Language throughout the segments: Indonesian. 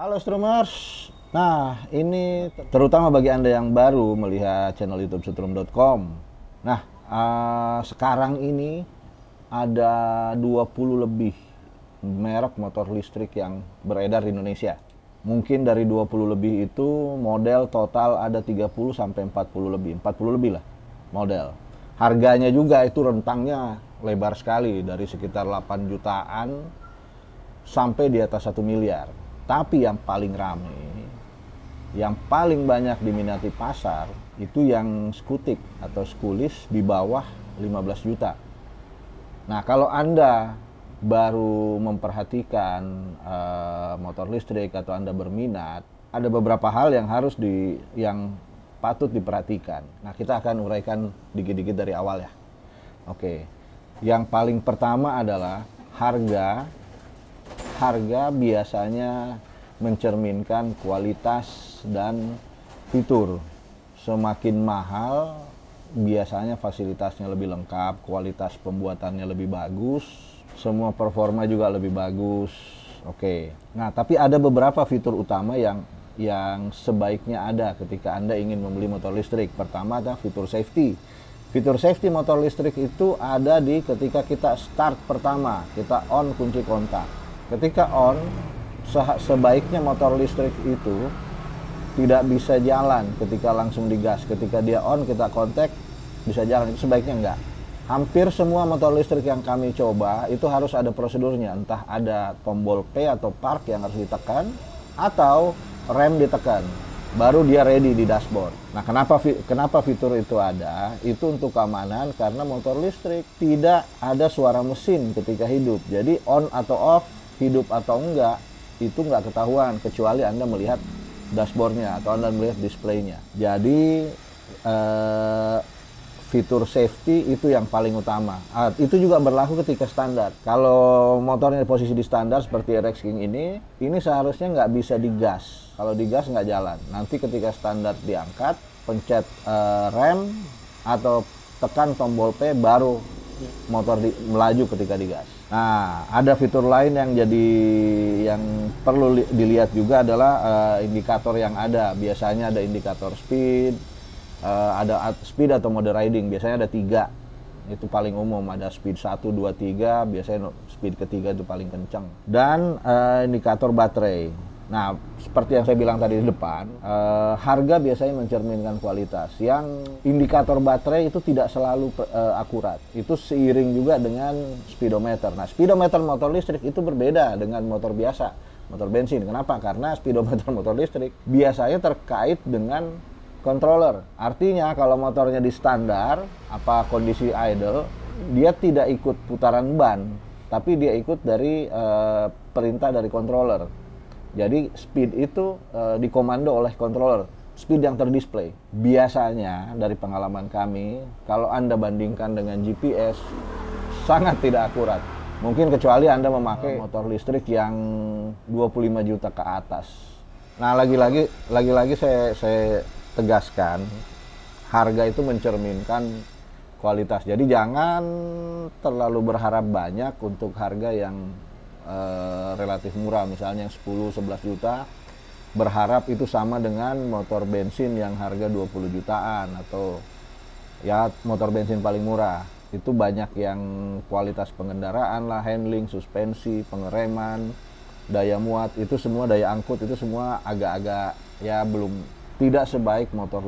Halo Stromers, nah ini terutama bagi Anda yang baru melihat channel YouTube setrum.com. Nah, sekarang ini ada 20 lebih merek motor listrik yang beredar di Indonesia. Mungkin dari 20 lebih itu model total ada 30 sampai 40 lebih, 40 lebih lah model. Harganya juga itu rentangnya lebar sekali, dari sekitar 8 jutaan sampai di atas 1 miliar. Tapi yang paling rame, yang paling banyak diminati pasar itu yang skutik atau skulis di bawah 15 juta. Nah, kalau Anda baru memperhatikan motor listrik atau Anda berminat, ada beberapa hal yang patut diperhatikan. Nah, kita akan uraikan dikit-dikit dari awal ya. Oke. Yang paling pertama adalah harga biasanya mencerminkan kualitas dan fitur. Semakin mahal, biasanya fasilitasnya lebih lengkap, kualitas pembuatannya lebih bagus, semua performa juga lebih bagus. Oke. Nah, tapi ada beberapa fitur utama yang sebaiknya ada ketika Anda ingin membeli motor listrik. Pertama ada fitur safety. Fitur safety motor listrik itu ada di ketika kita start pertama, kita on kunci kontak. Ketika on, sebaiknya motor listrik itu tidak bisa jalan ketika langsung digas. Ketika dia on, kita kontak, bisa jalan. Itu sebaiknya enggak. Hampir semua motor listrik yang kami coba itu harus ada prosedurnya. Entah ada tombol P atau park yang harus ditekan, atau rem ditekan, baru dia ready di dashboard. Nah, kenapa fitur itu ada? Itu untuk keamanan, karena motor listrik tidak ada suara mesin ketika hidup. Jadi on atau off, hidup atau enggak, itu enggak ketahuan kecuali Anda melihat dashboardnya atau Anda melihat displaynya. Jadi fitur safety itu yang paling utama. Itu juga berlaku ketika standar. Kalau motornya posisi di standar seperti RX King ini seharusnya nggak bisa digas. Kalau digas nggak jalan. Nanti ketika standar diangkat, pencet rem atau tekan tombol P, baru motor melaju ketika digas. Nah, ada fitur lain yang perlu dilihat juga adalah indikator yang ada. Biasanya ada indikator speed, ada speed atau mode riding. Biasanya ada 3. Itu paling umum, ada speed 1, 2, 3. Biasanya speed ketiga itu paling kencang. Dan indikator baterai. Nah, seperti yang saya bilang tadi di depan, harga biasanya mencerminkan kualitas. Yang indikator baterai itu tidak selalu akurat. Itu seiring juga dengan speedometer. Nah, speedometer motor listrik itu berbeda dengan motor biasa, motor bensin. Kenapa? Karena speedometer motor listrik biasanya terkait dengan controller. Artinya kalau motornya di standar, kondisi idle, dia tidak ikut putaran ban, tapi dia ikut dari perintah dari controller. Jadi speed itu dikomando oleh controller, speed yang terdisplay. Biasanya dari pengalaman kami, kalau Anda bandingkan dengan GPS, sangat tidak akurat. Mungkin kecuali Anda memakai motor listrik yang 25 juta ke atas. Nah, lagi-lagi saya tegaskan, harga itu mencerminkan kualitas. Jadi jangan terlalu berharap banyak untuk harga yang relatif murah, misalnya 10-11 juta, berharap itu sama dengan motor bensin yang harga 20 jutaan atau ya motor bensin paling murah. Itu banyak yang kualitas pengendaraan lah, handling, suspensi, pengereman, daya muat, itu semua daya angkut, itu semua agak-agak ya belum, tidak sebaik motor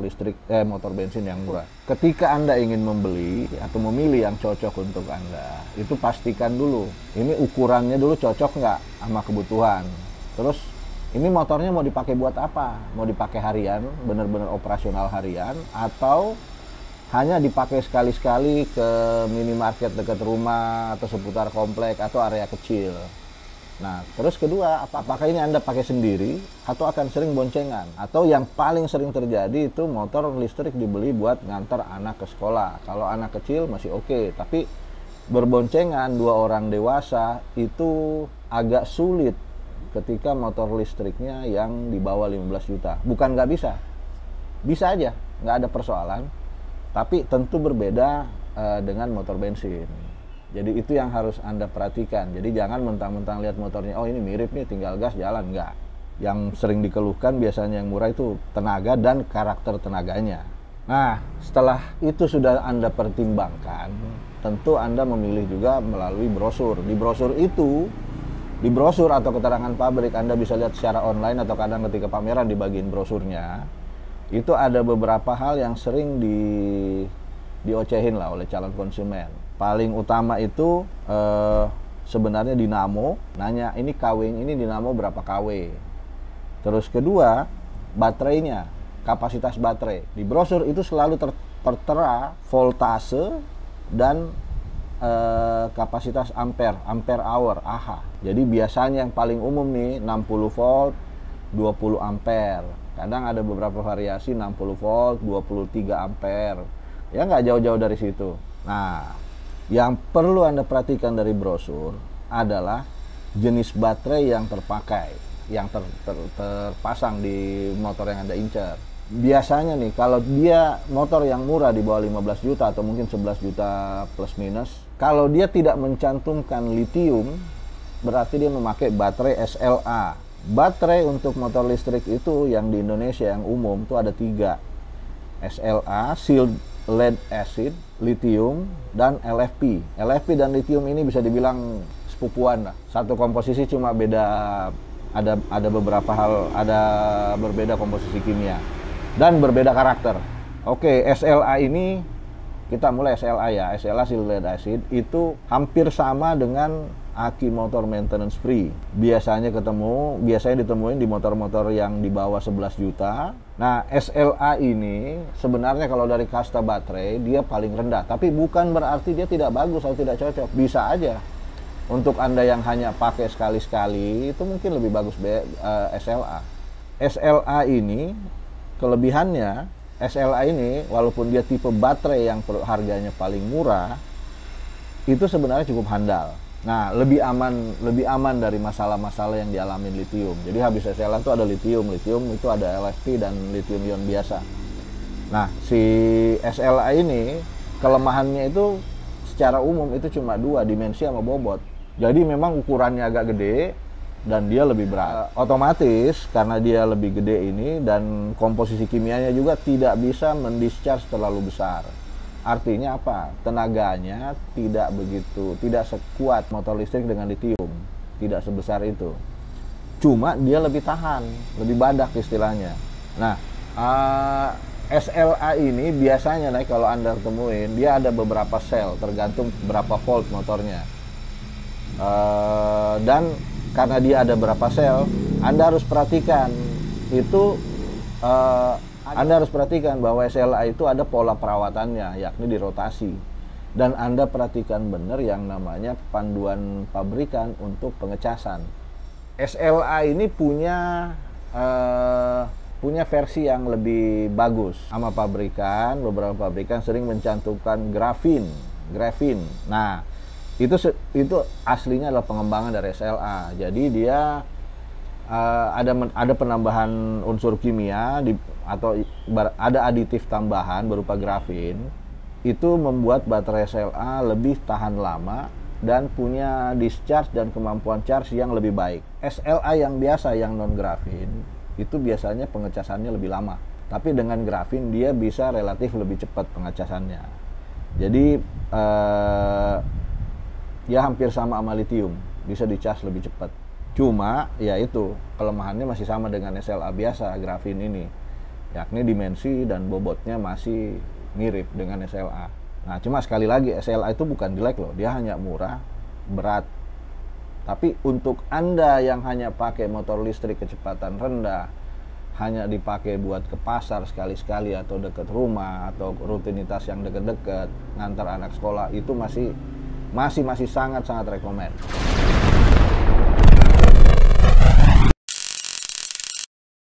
bensin yang murah. Ketika Anda ingin membeli atau memilih yang cocok untuk Anda, itu pastikan dulu, ini ukurannya dulu cocok nggak sama kebutuhan. Terus, ini motornya mau dipakai buat apa? Mau dipakai harian, benar-benar operasional harian, atau hanya dipakai sekali-sekali ke minimarket dekat rumah, atau seputar komplek, atau area kecil. Nah, terus kedua, apakah ini Anda pakai sendiri atau akan sering boncengan? Atau yang paling sering terjadi itu motor listrik dibeli buat ngantar anak ke sekolah. Kalau anak kecil masih oke, tapi berboncengan 2 orang dewasa itu agak sulit ketika motor listriknya yang di bawah 15 juta. Bukan nggak bisa, bisa aja, nggak ada persoalan. Tapi tentu berbeda dengan motor bensin. Jadi itu yang harus Anda perhatikan. Jadi jangan mentang-mentang lihat motornya, oh ini mirip nih, tinggal gas jalan. Enggak. Yang sering dikeluhkan biasanya yang murah itu tenaga dan karakter tenaganya. Nah, setelah itu sudah Anda pertimbangkan, tentu Anda memilih juga melalui brosur. Di brosur atau keterangan pabrik, Anda bisa lihat secara online atau kadang ketika pameran di bagian brosurnya, itu ada beberapa hal yang sering diocehin lah oleh calon konsumen. Paling utama itu sebenarnya dinamo, nanya ini KW ini dinamo berapa KW. Terus kedua, baterainya, kapasitas baterai. Di brosur itu selalu tertera voltase dan kapasitas ampere hour, AH. Jadi biasanya yang paling umum nih 60 volt, 20 ampere. Kadang ada beberapa variasi 60 volt, 23 ampere. Ya nggak jauh-jauh dari situ. Nah, yang perlu Anda perhatikan dari brosur adalah jenis baterai yang terpakai, yang terpasang di motor yang Anda incar. Biasanya nih, kalau dia motor yang murah di bawah 15 juta atau mungkin 11 juta plus minus, kalau dia tidak mencantumkan lithium, berarti dia memakai baterai SLA. Baterai untuk motor listrik itu yang di Indonesia yang umum itu ada 3. SLA, Sealed Lead Acid, lithium, dan LFP. LFP dan lithium ini bisa dibilang sepupuan lah. Satu komposisi cuma beda, ada beberapa hal, ada berbeda komposisi kimia dan berbeda karakter. Oke, SLA ini kita mulai SLA ya. SLA Sealed Lead Acid itu hampir sama dengan aki motor maintenance free. Biasanya ditemuin di motor-motor yang di bawah 11 juta. Nah, SLA ini sebenarnya kalau dari kasta baterai dia paling rendah, tapi bukan berarti dia tidak bagus atau tidak cocok. Bisa aja. Untuk Anda yang hanya pakai sekali-sekali itu mungkin lebih bagus SLA. SLA ini kelebihannya, SLA ini walaupun dia tipe baterai yang harganya paling murah, itu sebenarnya cukup handal. Nah, lebih aman dari masalah-masalah yang dialami lithium. Jadi habis SLA itu ada lithium itu ada LFP dan lithium ion biasa. Nah, si SLA ini kelemahannya itu secara umum itu cuma 2, dimensi sama bobot. Jadi memang ukurannya agak gede dan dia lebih berat. Otomatis karena dia lebih gede ini dan komposisi kimianya juga tidak bisa mendischarge terlalu besar. Artinya apa? Tenaganya tidak sekuat motor listrik dengan lithium, tidak sebesar itu. Cuma dia lebih tahan, lebih badak istilahnya. Nah, SLA ini biasanya kalau Anda temuin dia ada beberapa sel, tergantung berapa volt motornya. Dan karena dia ada berapa sel, Anda harus perhatikan itu. Anda harus perhatikan bahwa SLA itu ada pola perawatannya, yakni di rotasi. Dan Anda perhatikan benar yang namanya panduan pabrikan untuk pengecasan. SLA ini punya versi yang lebih bagus sama pabrikan. Beberapa pabrikan sering mencantumkan grafin. Nah, itu aslinya adalah pengembangan dari SLA. Jadi dia ada penambahan unsur kimia atau ada aditif tambahan berupa grafin. Itu membuat baterai SLA lebih tahan lama dan punya discharge dan kemampuan charge yang lebih baik. SLA yang biasa yang non grafin itu biasanya pengecasannya lebih lama, tapi dengan grafin dia bisa relatif lebih cepat pengecasannya. Jadi ya hampir sama lithium, bisa dicas lebih cepat. Cuma ya itu kelemahannya masih sama dengan SLA biasa grafin ini, yakni dimensi dan bobotnya masih mirip dengan SLA. Nah, cuma sekali lagi SLA itu bukan jelek loh, dia hanya murah, berat. Tapi untuk Anda yang hanya pakai motor listrik kecepatan rendah, hanya dipakai buat ke pasar sekali-sekali atau dekat rumah atau rutinitas yang dekat-dekat ngantar anak sekolah, itu masih sangat-sangat rekomen.